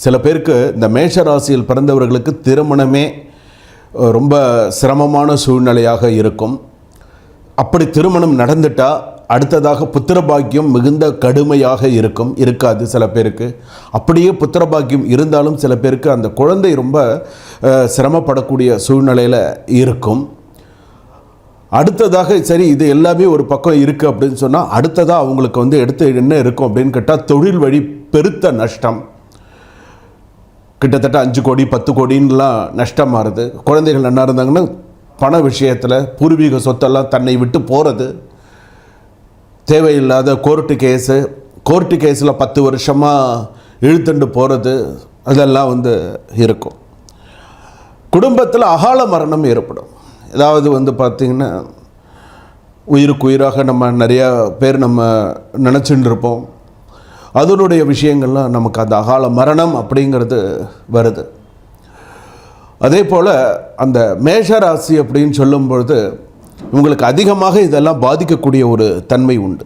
சில பேருக்கு இந்த மேஷ ராசியில் பிறந்தவர்களுக்கு திருமணமே ரொம்ப சிரமமான சூழ்நிலையாக இருக்கும். அப்படி திருமணம் நடந்துட்டால் அடுத்ததாக புத்திரபாக்கியம் மிகுந்த கடுமையாக இருக்காது சில பேருக்கு. அப்படியே புத்திரபாக்கியம் இருந்தாலும் சில பேருக்கு அந்த குழந்தை ரொம்ப சிரமப்படக்கூடிய சூழ்நிலையில் இருக்கும். அடுத்ததாக சரி இது எல்லாமே ஒரு பக்கம் இருக்குது அப்படின்னு சொன்னால் அடுத்ததாக அவங்களுக்கு எடுத்து என்ன இருக்கும் அப்படின்னு கேட்டால் தொழில் வழி பெருத்த நஷ்டம். கிட்டத்தட்ட 5 கோடி 10 கோடின்லாம் நஷ்டமாகுது. குழந்தைகள் என்ன இருந்தாங்கன்னா பண விஷயத்தில் பூர்வீக சொத்தெல்லாம் தன்னை விட்டு போகிறது, தேவையில்லாத கோர்ட்டு கேஸில் 10 வருஷமாக இழுத்துண்டு போகிறது, அதெல்லாம் இருக்கும். குடும்பத்தில் அகால மரணம் ஏற்படும். ஏதாவது பார்த்திங்கன்னா உயிருக்கு உயிராக நம்ம நிறையா பேர் நம்ம நினச்சிட்டு இருப்போம். அதனுடைய விஷயங்கள்லாம் நமக்கு அந்த அகால மரணம் அப்படிங்கிறது வருது. அதே போல் அந்த மேஷராசி அப்படின்னு சொல்லும்பொழுது உங்களுக்கு அதிகமாக இதெல்லாம் பாதிக்கக்கூடிய ஒரு தன்மை உண்டு.